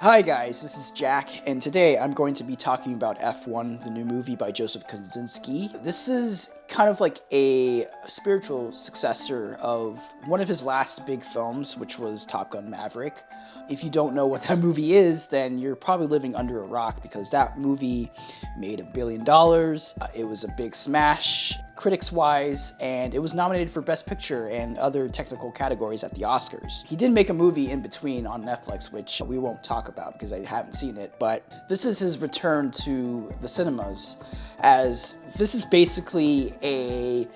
Hi guys, this is Jack, and today I'm going to be talking about F1, the new movie by Joseph Kosinski. This is kind of like a spiritual successor of one of his last big films, which was Top Gun Maverick. If you don't know what that movie is, then you're probably living under a rock, because that movie made $1 billion. It was a big smash, critics-wise, and it was nominated for Best Picture and other technical categories at the Oscars. He did make a movie in between on Netflix, which we won't talk about because I haven't seen it, but this is his return to the cinemas, as this is basically a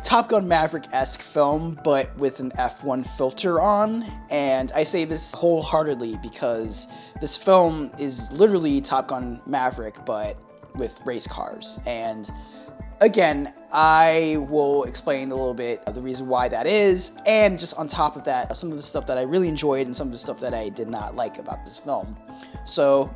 Top Gun Maverick-esque film, but with an F1 filter on, and I say this wholeheartedly because this film is literally Top Gun Maverick, but with race cars. And again, I will explain a little bit of the reason why that is, and just on top of that, some of the stuff that I really enjoyed and some of the stuff that I did not like about this film. So,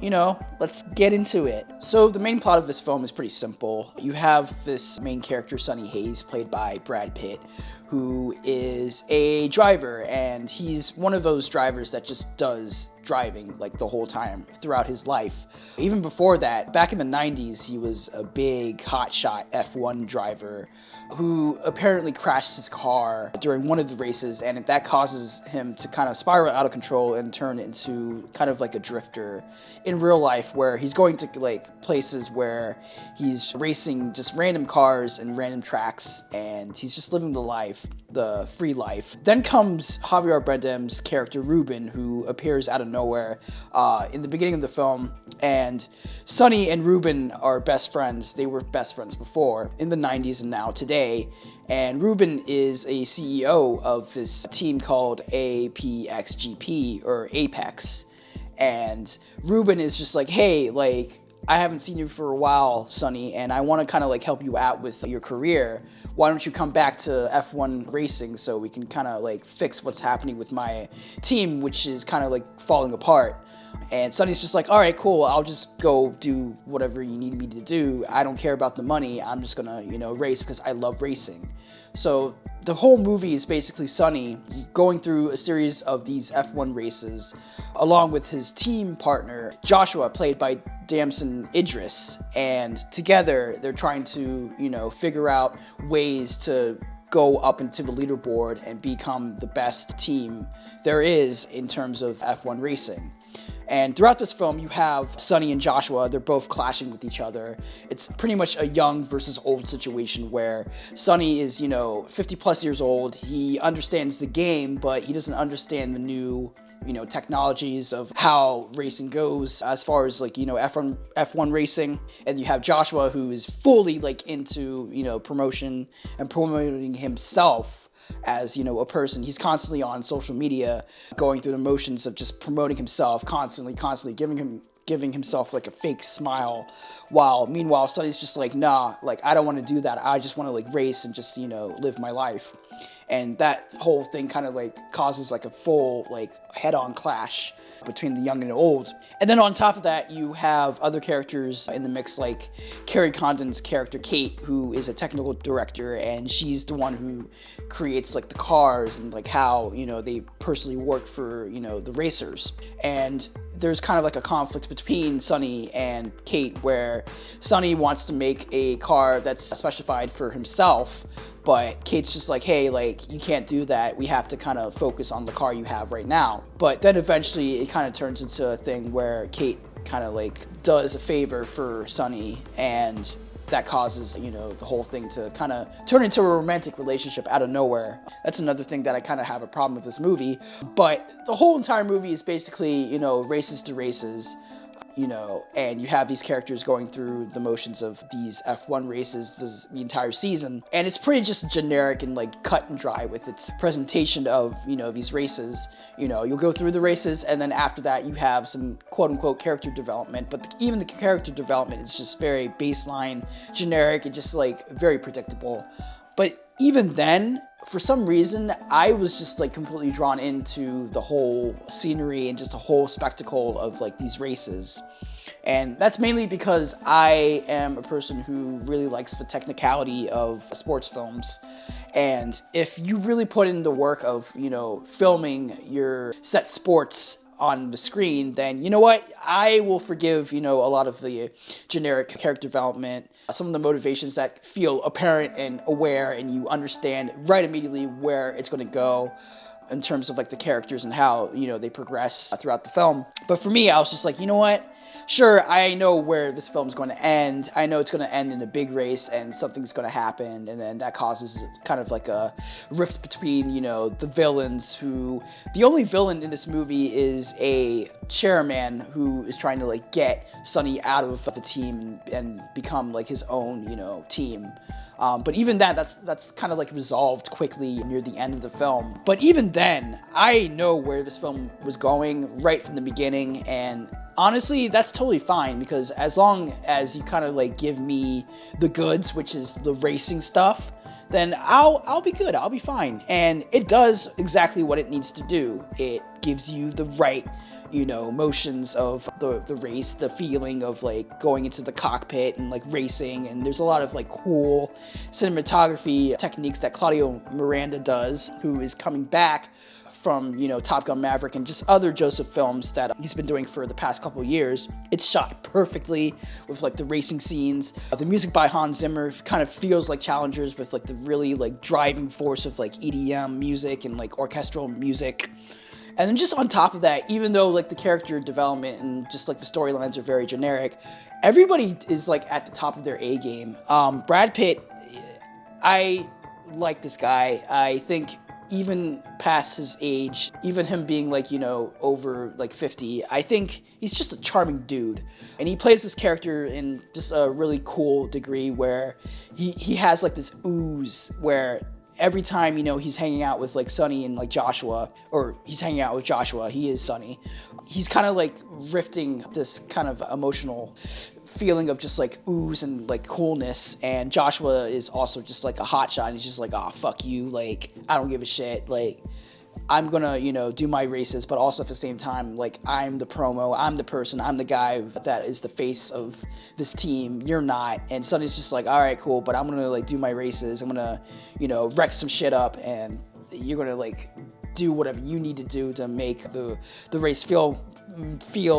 let's get into it. So the main plot of this film is pretty simple. You have this main character, Sonny Hayes, played by Brad Pitt, who is a driver, and he's one of those drivers that just does driving like the whole time throughout his life. Even before that, back in the 90s, he was a big hotshot F1 driver who apparently crashed his car during one of the races, and that causes him to kind of spiral out of control and turn into kind of like a drifter in real life, where he's going to like places where he's racing just random cars and random tracks, and he's just living the life, the free life. Then comes Javier Bardem's character Ruben, who appears out of nowhere in the beginning of the film, and Sonny and Ruben are best friends. They were best friends before in the 90s and now today, and Ruben is a CEO of this team called APXGP, or Apex, and Ruben is just like, hey, like, I haven't seen you for a while, Sonny, and I want to kind of like help you out with your career. Why don't you come back to F1 racing so we can kind of like fix what's happening with my team, which is kind of like falling apart. And Sonny's just like, all right, cool, I'll just go do whatever you need me to do. I don't care about the money. I'm just gonna, race because I love racing. So the whole movie is basically Sonny going through a series of these F1 races along with his team partner, Joshua, played by Damson Idris. And together they're trying to, figure out ways to go up into the leaderboard and become the best team there is in terms of F1 racing. And throughout this film, you have Sonny and Joshua. They're both clashing with each other. It's pretty much a young versus old situation where Sonny is, 50 plus years old. He understands the game, but he doesn't understand the new, technologies of how racing goes as far as like, F1 racing. And you have Joshua, who is fully like into, promotion and promoting himself as, a person. He's constantly on social media going through the motions of just promoting himself, constantly giving himself like a fake smile, while meanwhile Sonny's just like, nah, like I don't want to do that. I just want to like race and just, live my life. And that whole thing kind of like causes like a full like head-on clash between the young and the old. And then on top of that, you have other characters in the mix, like Carrie Condon's character Kate, who is a technical director, and she's the one who creates like the cars and like how, they personally work for, the racers. And there's kind of like a conflict between Sonny and Kate, where Sonny wants to make a car that's specified for himself, but Kate's just like, hey, like, you can't do that. We have to kind of focus on the car you have right now. But then eventually it kind of turns into a thing where Kate kind of like does a favor for Sonny, and that causes, the whole thing to kind of turn into a romantic relationship out of nowhere. That's another thing that I kind of have a problem with this movie. But the whole entire movie is basically, races to races. And you have these characters going through the motions of these F1 races the entire season. And it's pretty just generic and like cut and dry with its presentation of, these races. You'll go through the races, and then after that you have some quote unquote character development. But even the character development is just very baseline, generic, and just like very predictable. But even then, for some reason, I was just like completely drawn into the whole scenery and just the whole spectacle of like these races. And that's mainly because I am a person who really likes the technicality of sports films. And if you really put in the work of, filming your set sports on the screen, then you know what? I will forgive, a lot of the generic character development, some of the motivations that feel apparent and aware, and you understand right immediately where it's going to go in terms of like the characters and how, they progress throughout the film. But for me, I was just like, you know what? Sure, I know where this film's going to end. I know it's going to end in a big race and something's going to happen, and then that causes kind of like a rift between, the villains who... The only villain in this movie is a chairman who is trying to like get Sonny out of the team and become like his own, team. But even that's kind of like resolved quickly near the end of the film. But even then, I know where this film was going right from the beginning, and honestly, that's totally fine, because as long as you kind of like give me the goods, which is the racing stuff, then I'll be good. I'll be fine. And it does exactly what it needs to do. It gives you the right, motions of the race, the feeling of like going into the cockpit and like racing. And there's a lot of like cool cinematography techniques that Claudio Miranda does, who is coming back from, Top Gun Maverick and just other Joseph films that he's been doing for the past couple of years. It's shot perfectly with like the racing scenes. The music by Hans Zimmer kind of feels like Challengers, with like the really like driving force of like EDM music and like orchestral music. And then just on top of that, even though like the character development and just like the storylines are very generic, everybody is like at the top of their A game. Brad Pitt, I like this guy. I think even past his age, even him being like, over like 50, I think he's just a charming dude. And he plays this character in just a really cool degree where he has like this ooze where every time, he's hanging out with like Sonny and like Joshua, or he's hanging out with Joshua, he is Sonny. He's kind of like rifting this kind of emotional feeling of just like ooze and like coolness, and Joshua is also just like a hotshot, and he's just like, oh, fuck you, like, I don't give a shit, like, I'm gonna, do my races, but also at the same time, like, I'm the promo, I'm the person, I'm the guy that is the face of this team, you're not. And Sonny's just like, all right, cool, but I'm gonna like do my races, I'm gonna, wreck some shit up, and you're gonna like do whatever you need to do to make the race feel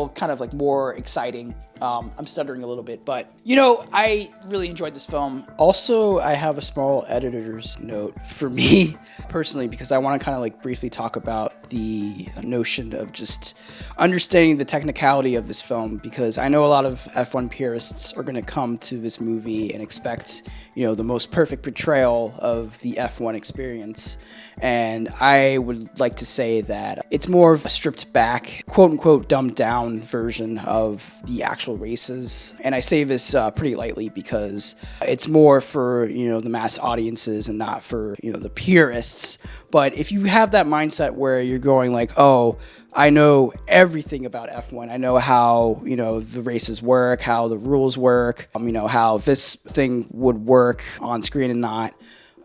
kind of like more exciting. I'm stuttering a little bit, but I really enjoyed this film. Also, I have a small editor's note for me personally, because I want to kind of like briefly talk about the notion of just understanding the technicality of this film, because I know a lot of F1 purists are going to come to this movie and expect, the most perfect portrayal of the F1 experience. And I would like to say that it's more of a stripped back, quote unquote, dumbed down version of the actual races. And I say this pretty lightly, because it's more for, the mass audiences and not for, the purists. But if you have that mindset where you're going like, oh, I know everything about F1. I know how, the races work, how the rules work, how this thing would work on screen and not.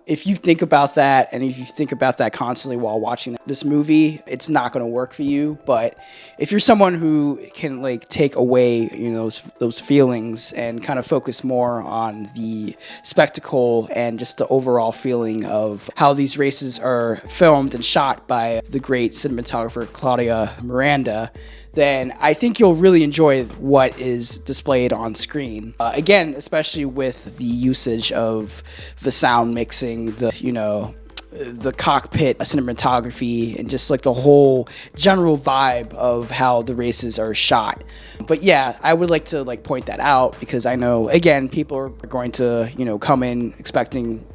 If you think about that, and if you think about that constantly while watching this movie, it's not going to work for you. But if you're someone who can like take away, those feelings and kind of focus more on the spectacle and just the overall feeling of how these races are filmed and shot by the great cinematographer Claudia Miranda, then I think you'll really enjoy what is displayed on screen. Again, especially with the usage of the sound mixing, the cockpit cinematography, and just like the whole general vibe of how the races are shot. But yeah, I would like to like point that out, because I know, again, people are going to, come in expecting,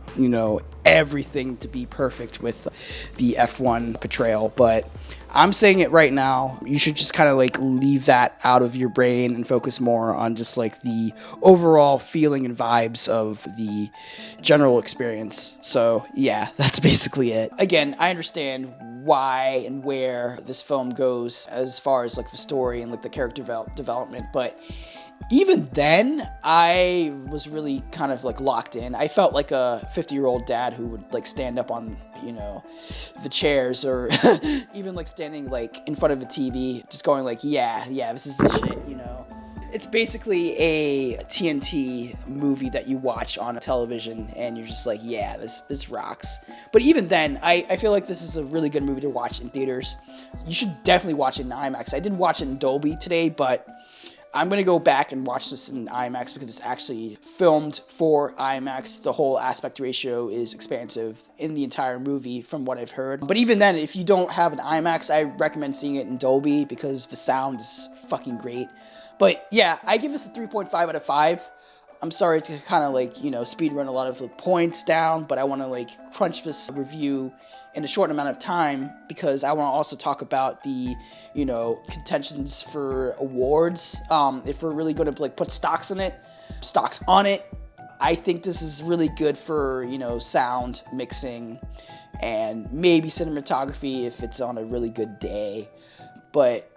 everything to be perfect with the F1 portrayal. But I'm saying it right now, you should just kind of like leave that out of your brain and focus more on just like the overall feeling and vibes of the general experience. So yeah, that's basically it. Again, I understand why and where this film goes as far as like the story and like the character development, but even then, I was really kind of like locked in. I felt like a 50-year-old dad who would like stand up on, the chairs, or even like standing like in front of a TV, just going like, yeah, this is the shit, It's basically a TNT movie that you watch on television, and you're just like, yeah, this rocks. But even then, I feel like this is a really good movie to watch in theaters. You should definitely watch it in IMAX. I didn't watch it in Dolby today, but I'm going to go back and watch this in IMAX because it's actually filmed for IMAX. The whole aspect ratio is expansive in the entire movie from what I've heard. But even then, if you don't have an IMAX, I recommend seeing it in Dolby because the sound is fucking great. But yeah, I give this a 3.5 out of 5. I'm sorry to kind of like, speed run a lot of the points down, but I want to like crunch this review in a short amount of time because I want to also talk about the, contentions for awards. If we're really going to like put stocks on it, I think this is really good for, sound mixing and maybe cinematography if it's on a really good day. But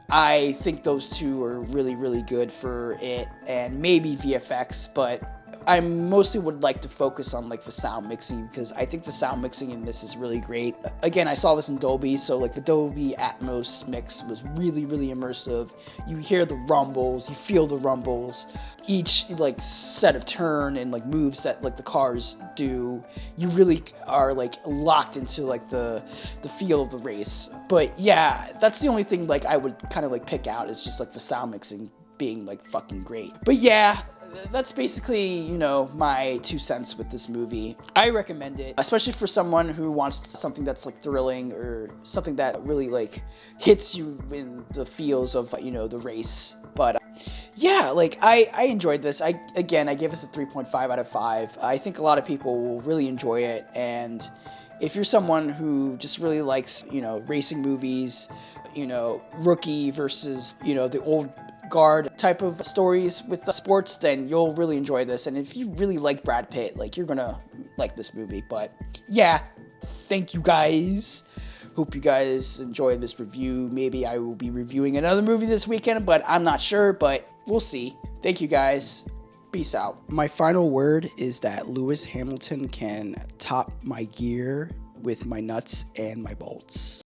I think those two are really, really good for it, and maybe VFX, but I mostly would like to focus on like the sound mixing because I think the sound mixing in this is really great. Again, I saw this in Dolby, so like the Dolby Atmos mix was really, really immersive. You hear the rumbles, you feel the rumbles. Each like set of turn and like moves that like the cars do, you really are like locked into like the feel of the race. But yeah, that's the only thing like I would kind of like pick out is just like the sound mixing being like fucking great. But yeah, that's basically, my 2 cents with this movie. I recommend it, especially for someone who wants something that's like thrilling or something that really like hits you in the feels of, the race. But yeah, like I enjoyed this. I gave this a 3.5 out of 5. I think a lot of people will really enjoy it. And if you're someone who just really likes, racing movies, Rookie versus, the old guard type of stories with sports, then you'll really enjoy this. And if you really like Brad Pitt, like you're gonna like this movie. But yeah, thank you guys. Hope you guys enjoyed this review. Maybe I will be reviewing another movie this weekend, but I'm not sure, but we'll see. Thank you guys. Peace out. My final word is that Lewis Hamilton can top my gear with my nuts and my bolts.